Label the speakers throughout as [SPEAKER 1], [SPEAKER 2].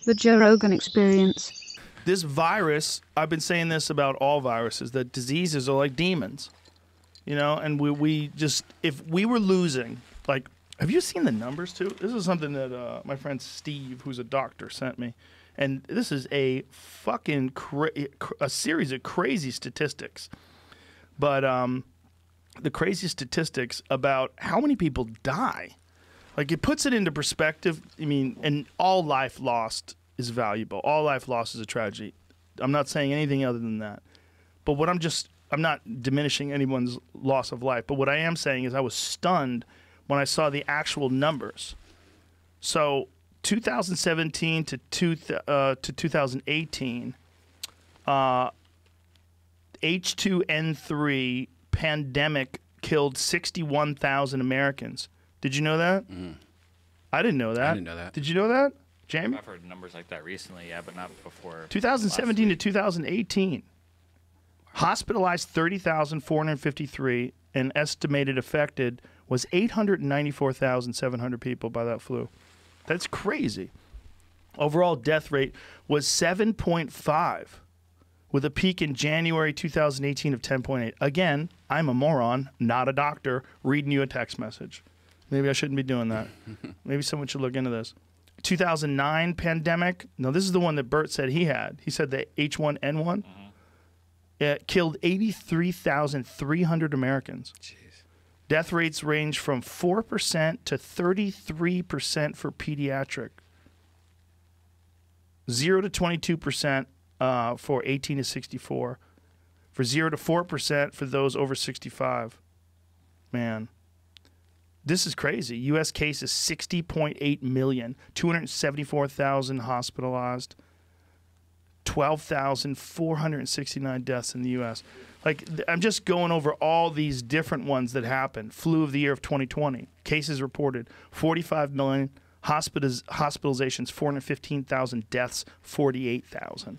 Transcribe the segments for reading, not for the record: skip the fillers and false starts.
[SPEAKER 1] The Joe Rogan Experience.
[SPEAKER 2] This virus, I've been saying this about all viruses, that diseases are like demons. You know, and we just, if we were losing, like, have you seen the numbers too? This is something that my friend Steve, who's a doctor, sent me. And this is a fucking a series of crazy statistics. But the crazy statistics about how many people die. Like, it puts it into perspective. I mean, and all life lost is valuable. All life lost is a tragedy. I'm not saying anything other than that. But what I'm not diminishing anyone's loss of life. But what I am saying is I was stunned when I saw the actual numbers. So 2017 to 2018, H1N1 pandemic killed 61,000 Americans. Did you know that?
[SPEAKER 3] Mm.
[SPEAKER 2] I didn't know that.
[SPEAKER 3] I didn't know that.
[SPEAKER 2] Did you know that, Jamie?
[SPEAKER 4] I've heard numbers like that recently, yeah, but not before.
[SPEAKER 2] 2017 to 2018. Hospitalized 30,453 and estimated affected was 894,700 people by that flu. That's crazy. Overall death rate was 7.5 with a peak in January 2018 of 10.8. Again, I'm a moron, not a doctor, reading you a text message. Maybe I shouldn't be doing that. Maybe someone should look into this. 2009 pandemic. No, this is the one that Bert said he had. He said the H1N1. Mm-hmm. It killed 83,300 Americans.
[SPEAKER 3] Jeez.
[SPEAKER 2] Death rates range from 4% to 33% for pediatric. 0 to 22% for 18 to 64. For 0 to 4% for those over 65. Man. This is crazy. U.S. cases 60.8 million, 274,000 hospitalized, 12,469 deaths in the U.S. Like, I'm just going over all these different ones that happened. Flu of the year of 2020. Cases reported 45 million, hospitalizations 415,000, deaths 48,000.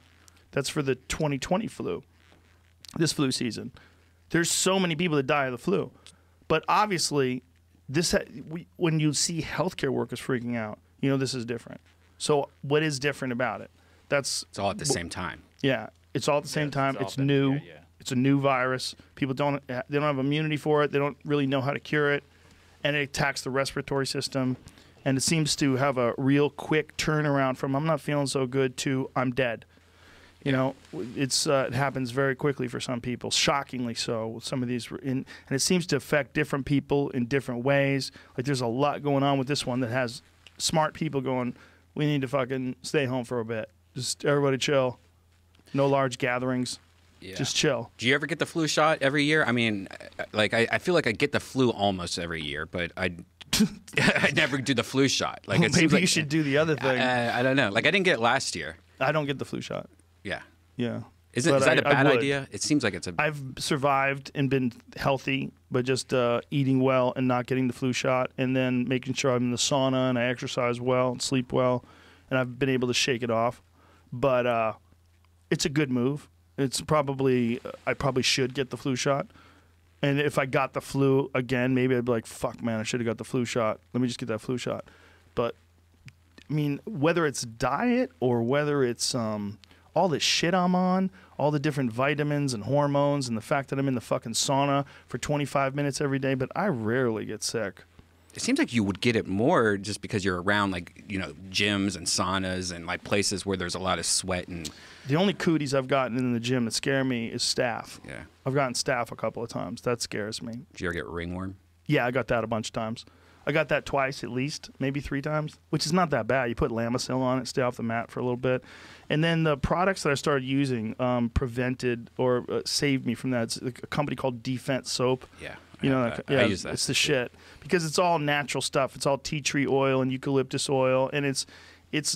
[SPEAKER 2] That's for the 2020 flu, this flu season. There's so many people that die of the flu. But obviously, when you see healthcare workers freaking out, you know this is different. So what is different about it? It's
[SPEAKER 3] all at the same time.
[SPEAKER 2] Yeah, it's all at the same time. It's new.
[SPEAKER 4] Yeah.
[SPEAKER 2] It's a new virus. People don't have immunity for it. They don't really know how to cure it, and it attacks the respiratory system. And it seems to have a real quick turnaround from I'm not feeling so good to I'm dead. You know, it happens very quickly for some people, shockingly so with some of these. And it seems to affect different people in different ways. Like, there's a lot going on with this one that has smart people going, we need to fucking stay home for a bit. Just everybody chill. No large gatherings. Yeah. Just chill.
[SPEAKER 3] Do you ever get the flu shot every year? I mean, like, I feel like I get the flu almost every year, but I never do the flu shot. Like,
[SPEAKER 2] well, maybe you should do the other thing.
[SPEAKER 3] I don't know. Like, I didn't get it last year.
[SPEAKER 2] I don't get the flu shot.
[SPEAKER 3] Yeah.
[SPEAKER 2] Yeah.
[SPEAKER 3] Is that a bad idea? It seems like it's a...
[SPEAKER 2] I've survived and been healthy, but just eating well and not getting the flu shot, and then making sure I'm in the sauna and I exercise well and sleep well, and I've been able to shake it off. But it's a good move. It's probably... I probably should get the flu shot. And if I got the flu again, maybe I'd be like, fuck, man, I should have got the flu shot. Let me just get that flu shot. But, I mean, whether it's diet or whether it's... all the shit I'm on, all the different vitamins and hormones, and the fact that I'm in the fucking sauna for 25 minutes every day, but I rarely get sick.
[SPEAKER 3] It seems like you would get it more just because you're around, like, you know, gyms and saunas and, like, places where there's a lot of sweat. And
[SPEAKER 2] the only cooties I've gotten in the gym that scare me is staph.
[SPEAKER 3] Yeah.
[SPEAKER 2] I've gotten staph a couple of times. That scares me.
[SPEAKER 3] Did you ever get ringworm?
[SPEAKER 2] Yeah, I got that a bunch of times. I got that twice at least, maybe 3 times, which is not that bad. You put Lamisil on it, stay off the mat for a little bit. And then the products that I started using prevented or saved me from that. It's a company called Defense Soap.
[SPEAKER 3] Yeah.
[SPEAKER 2] You know,
[SPEAKER 3] I use that.
[SPEAKER 2] It's the shit. Because it's all natural stuff. It's all tea tree oil and eucalyptus oil. And it's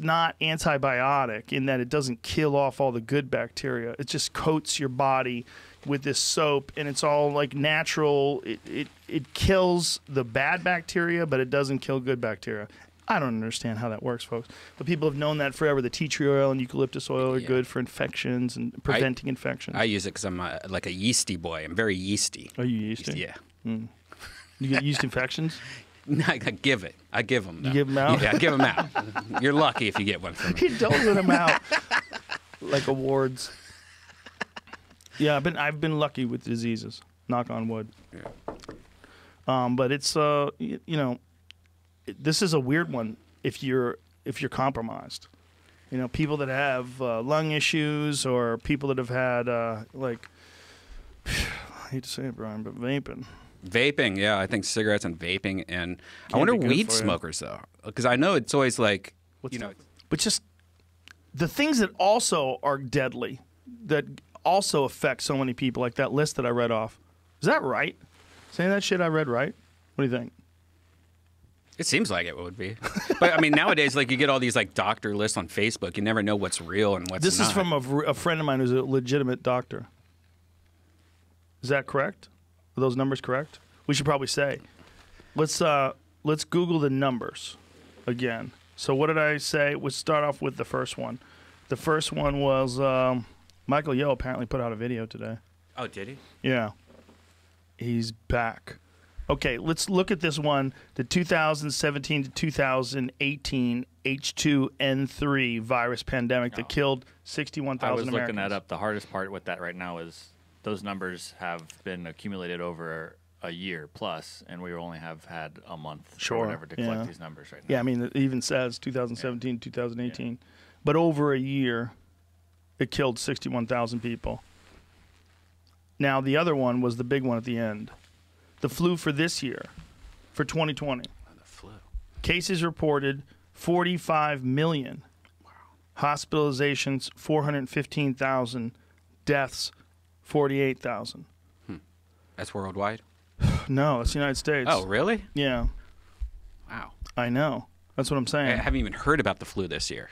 [SPEAKER 2] not antibiotic in that it doesn't kill off all the good bacteria. It just coats your body with this soap, and it's all like natural. It kills the bad bacteria, but it doesn't kill good bacteria. I don't understand how that works, folks. But people have known that forever. The tea tree oil and eucalyptus oil are good for infections and preventing infections.
[SPEAKER 3] I use it because I'm like a yeasty boy. I'm very yeasty.
[SPEAKER 2] Are you yeasty?
[SPEAKER 3] Yeah.
[SPEAKER 2] Mm. You get yeast infections?
[SPEAKER 3] I give it. I give them.
[SPEAKER 2] You give them out?
[SPEAKER 3] Yeah, I give them out. You're lucky if you get one from me.
[SPEAKER 2] He doling them out like awards. Yeah, I've been lucky with diseases. Knock on wood.
[SPEAKER 3] Yeah.
[SPEAKER 2] But it's you know, this is a weird one if you're compromised. You know, people that have lung issues or people that have had like I hate to say it, Brian, but vaping.
[SPEAKER 3] Vaping, yeah, I think cigarettes and vaping, and I
[SPEAKER 2] Can't
[SPEAKER 3] wonder
[SPEAKER 2] be good
[SPEAKER 3] weed
[SPEAKER 2] for you.
[SPEAKER 3] smokers though, because I know it's always like, you know,
[SPEAKER 2] But just the things that also are deadly, that also affect so many people, like that list that I read off. Is that right? Saying that shit I read right? What do you think?
[SPEAKER 3] it seems like it would be. But I mean, nowadays, like you get all these like doctor lists on Facebook. You never know what's real and what's
[SPEAKER 2] This
[SPEAKER 3] not.
[SPEAKER 2] is from a friend of mine who's a legitimate doctor. Is that correct? Are those numbers correct? We should probably say. Let's Google the numbers again. So what did I say? We'll start off with the first one. The first one was Michael Yo apparently put out a video today.
[SPEAKER 3] Oh, did he?
[SPEAKER 2] Yeah. He's back. Okay, let's look at this one. The 2017 to 2018 H1N1 virus pandemic that killed 61,000
[SPEAKER 4] I was
[SPEAKER 2] Americans.
[SPEAKER 4] looking that up. The hardest part with that right now is those numbers have been accumulated over a year plus, and we only have had a month or whatever to collect these numbers right now.
[SPEAKER 2] Yeah, I mean, it even says 2017, 2018. But over a year, it killed 61,000 people. Now, the other one was the big one at the end. The flu for this year, for 2020.
[SPEAKER 3] Oh, the flu.
[SPEAKER 2] Cases reported 45 million.
[SPEAKER 3] Wow.
[SPEAKER 2] Hospitalizations 415,000. Deaths 48,000.
[SPEAKER 3] That's worldwide.
[SPEAKER 2] No, it's the United States.
[SPEAKER 3] Oh, really?
[SPEAKER 2] Yeah,
[SPEAKER 3] Wow.
[SPEAKER 2] I know. That's what I'm
[SPEAKER 3] I
[SPEAKER 2] saying.
[SPEAKER 3] haven't even heard about the flu this year.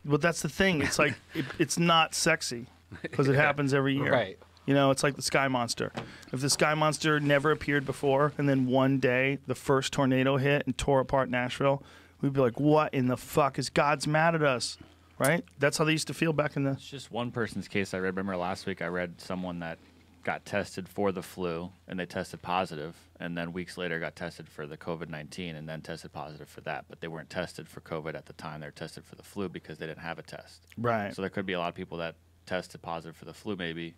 [SPEAKER 2] But that's the thing. It's like it's not sexy because it happens every year.
[SPEAKER 3] Right.
[SPEAKER 2] You know, it's like the Sky Monster. If the Sky Monster never appeared before, and then one day the first tornado hit and tore apart Nashville, we'd be like, "What in the fuck is God's mad at us?" Right? That's how they used to feel back in the.
[SPEAKER 4] It's just one person's case I read. Remember last week I read someone that got tested for the flu and they tested positive, and then weeks later got tested for the COVID-19 and then tested positive for that. But they weren't tested for COVID at the time. They were tested for the flu because they didn't have a test.
[SPEAKER 2] Right.
[SPEAKER 4] So there could be a lot of people that tested positive for the flu maybe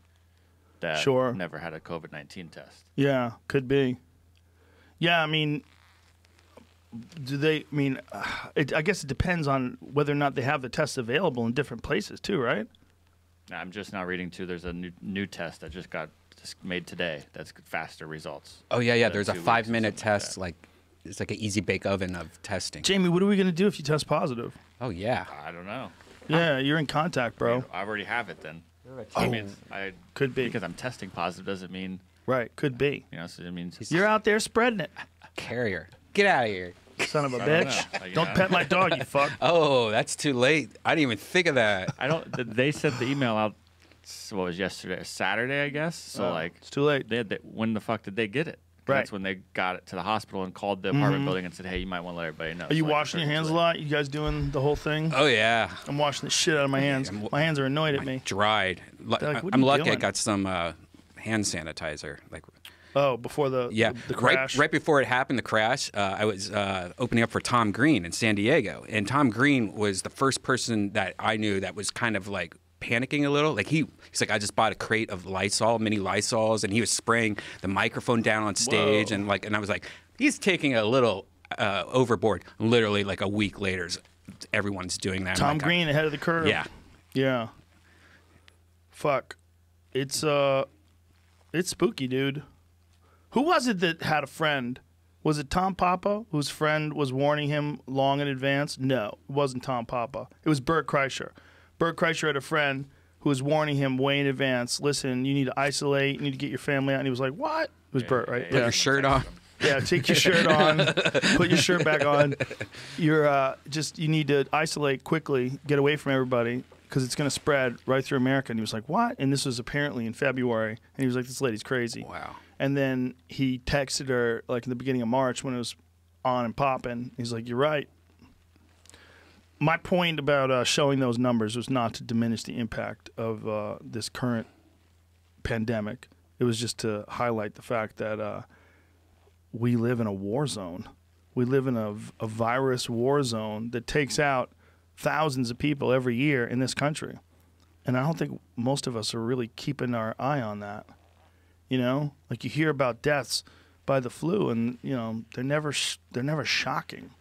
[SPEAKER 4] that
[SPEAKER 2] Sure.
[SPEAKER 4] never had a COVID-19 test.
[SPEAKER 2] Yeah, could be. Yeah, I mean, do they? I mean, I guess it depends on whether or not they have the tests available in different places too, right?
[SPEAKER 4] Now, I'm just now reading too. There's a new test that just got made today. That's faster results.
[SPEAKER 3] Oh yeah, yeah.
[SPEAKER 4] than
[SPEAKER 3] There's a
[SPEAKER 4] 2 weeks or
[SPEAKER 3] 5-minute
[SPEAKER 4] something like
[SPEAKER 3] test.
[SPEAKER 4] that.
[SPEAKER 3] Like it's like an easy bake oven of testing.
[SPEAKER 2] Jamie, what are we gonna do if you test positive?
[SPEAKER 3] Oh yeah.
[SPEAKER 4] I don't know.
[SPEAKER 2] Yeah, you're in contact, bro.
[SPEAKER 4] I already have it then.
[SPEAKER 2] Oh,
[SPEAKER 4] I mean, I
[SPEAKER 2] could be.
[SPEAKER 4] because I'm testing positive doesn't mean
[SPEAKER 2] Right, could be.
[SPEAKER 4] so it means
[SPEAKER 2] You're out there spreading it,
[SPEAKER 3] Carrier. Get out of here.
[SPEAKER 2] son of a
[SPEAKER 4] I don't
[SPEAKER 2] bitch.
[SPEAKER 4] know. Like,
[SPEAKER 2] Don't pet my dog, you fuck.
[SPEAKER 3] Oh, that's too late. I didn't even think of that.
[SPEAKER 4] I don't. They sent the email out. What was yesterday? Saturday, I guess. So like,
[SPEAKER 2] It's too late.
[SPEAKER 4] when the fuck did they get it? 'Cause
[SPEAKER 2] Right.
[SPEAKER 4] That's when they got it to the hospital and called the apartment building and said, "Hey, you might want to let everybody know."
[SPEAKER 2] Are you
[SPEAKER 4] So, like,
[SPEAKER 2] washing your
[SPEAKER 4] it's
[SPEAKER 2] hands a
[SPEAKER 4] too late.
[SPEAKER 2] lot? You guys doing the whole thing?
[SPEAKER 3] Oh yeah.
[SPEAKER 2] I'm washing the shit out of my hands. My hands are annoyed at me.
[SPEAKER 3] Dried.
[SPEAKER 2] like, what are
[SPEAKER 3] I'm
[SPEAKER 2] you
[SPEAKER 3] lucky I
[SPEAKER 2] doing?
[SPEAKER 3] got some hand sanitizer. Like
[SPEAKER 2] Oh, before the
[SPEAKER 3] yeah,
[SPEAKER 2] crash.
[SPEAKER 3] right before it happened, the crash. I was opening up for Tom Green in San Diego, and Tom Green was the first person that I knew that was kind of like panicking a little. Like he's like, I just bought a crate of Lysol, mini Lysols, and he was spraying the microphone down on stage,
[SPEAKER 2] Whoa.
[SPEAKER 3] and I was like, he's taking a little overboard. Literally, like a week later, everyone's doing that. I'm
[SPEAKER 2] Tom
[SPEAKER 3] like,
[SPEAKER 2] Green ahead of the curve.
[SPEAKER 3] Yeah.
[SPEAKER 2] Yeah. Fuck. It's spooky, dude. Who was it that had a friend? Was it Tom Papa, whose friend was warning him long in advance? No, it wasn't Tom Papa. It was Bert Kreischer. Bert Kreischer had a friend who was warning him way in advance. Listen, you need to isolate. You need to get your family out. And he was like, what? It was Bert, right?
[SPEAKER 3] Put your shirt on.
[SPEAKER 2] Yeah, take your shirt on, put your shirt back on. You're you need to isolate quickly, get away from everybody, because it's going to spread right through America. And he was like, what? And this was apparently in February. And he was like, this lady's crazy.
[SPEAKER 3] Wow.
[SPEAKER 2] And then he texted her like in the beginning of March when it was on and popping. He's like, you're right. My point about showing those numbers was not to diminish the impact of this current pandemic. It was just to highlight the fact that we live in a war zone. we live in a virus war zone that takes out thousands of people every year in this country. And I don't think most of us are really keeping our eye on that. You know, like you hear about deaths by the flu, and you know they're never shocking.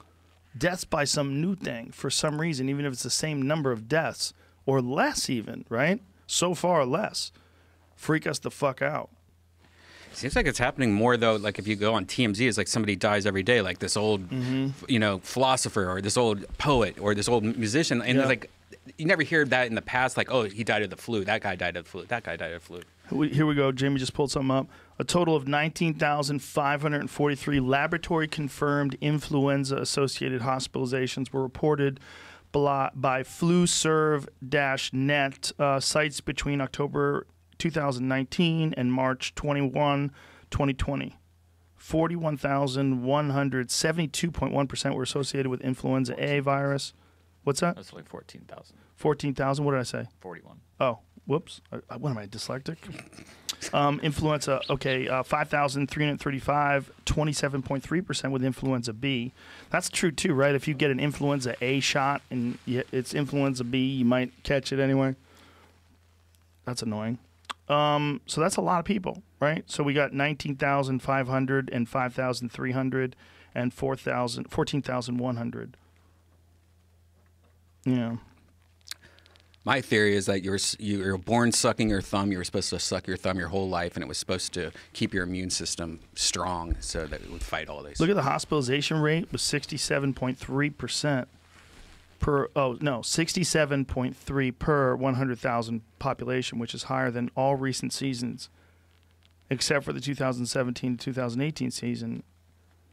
[SPEAKER 2] Deaths by some new thing for some reason, even if it's the same number of deaths or less, even right? So far less, freak us the fuck out.
[SPEAKER 3] Seems like it's happening more though. Like if you go on TMZ, it's like somebody dies every day, like this old, you know, philosopher or this old poet or this old musician, and it's like you never hear that in the past. Like, oh, he died of the flu. That guy died of the flu. That guy died of the flu.
[SPEAKER 2] Here we go. Jamie just pulled something up. A total of 19,543 laboratory-confirmed influenza-associated hospitalizations were reported by FluServe-Net sites between October 2019 and March 21, 2020. 41,172.1% were associated with influenza A virus. What's that?
[SPEAKER 4] That's like 14,000.
[SPEAKER 2] 14,000. What did I say?
[SPEAKER 4] 41.
[SPEAKER 2] Oh, whoops. What am I, dyslexic? Influenza, okay, 5,335, 27.3% with influenza B. That's true too, right? If you get an influenza A shot and it's influenza B, you might catch it anyway. That's annoying. So that's a lot of people, right? So we got 19,500 and 5,300 and 14,100. Yeah.
[SPEAKER 3] My theory is that you're born sucking your thumb. You were supposed to suck your thumb your whole life, and it was supposed to keep your immune system strong so that it would fight all these.
[SPEAKER 2] Look at the hospitalization rate was 67.3% per. Oh no, 67.3 per 100,000 population, which is higher than all recent seasons, except for the 2017 to 2018 season.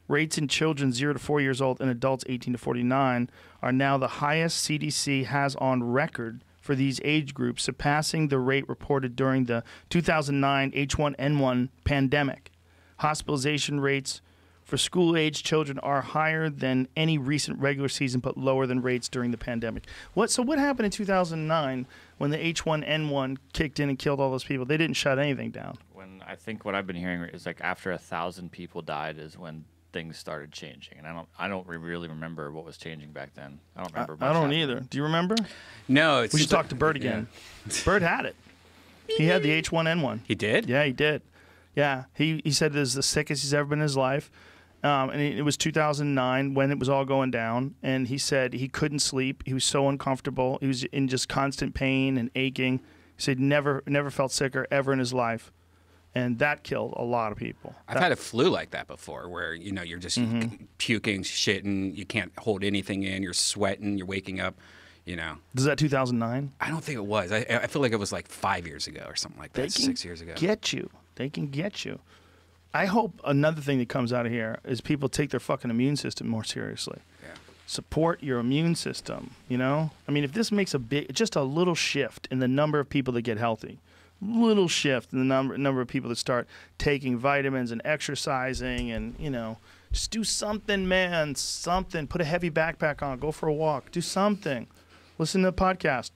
[SPEAKER 2] Rates in children 0 to 4 years old and adults 18 to 49 are now the highest CDC has on record for these age groups, surpassing the rate reported during the 2009 H1N1 pandemic. Hospitalization rates for school-age children are higher than any recent regular season, but lower than rates during the pandemic. So what happened in 2009 when the H1N1 kicked in and killed all those people? They didn't shut anything down.
[SPEAKER 4] I think what I've been hearing is like after 1,000 people died is when things started changing, and I don't really remember what was changing back then. I don't remember.
[SPEAKER 2] I don't either. Do you remember?
[SPEAKER 3] No.
[SPEAKER 2] We should talk to Bert again. Yeah. Bert had it. He had the H1N1.
[SPEAKER 3] He did?
[SPEAKER 2] Yeah, he did. Yeah, he said it was the sickest he's ever been in his life. And it was 2009 when it was all going down, and he said he couldn't sleep. He was so uncomfortable. He was in just constant pain and aching. He said never felt sicker ever in his life. And that killed a lot of people.
[SPEAKER 3] I've had a flu like that before where, you know, you're just puking, shitting, you can't hold anything in, you're sweating, you're waking up, you know.
[SPEAKER 2] Was that 2009?
[SPEAKER 3] I don't think it was. I feel like it was like 5 years ago or something like that, 6 years ago.
[SPEAKER 2] Get you. They can get you. I hope another thing that comes out of here is people take their fucking immune system more seriously.
[SPEAKER 3] Yeah.
[SPEAKER 2] Support your immune system, you know? I mean, if this makes just a little shift in the number of people that get healthy, little shift in the number of people that start taking vitamins and exercising and, you know, just do something, man, something. Put a heavy backpack on, go for a walk, do something. Listen to the podcast.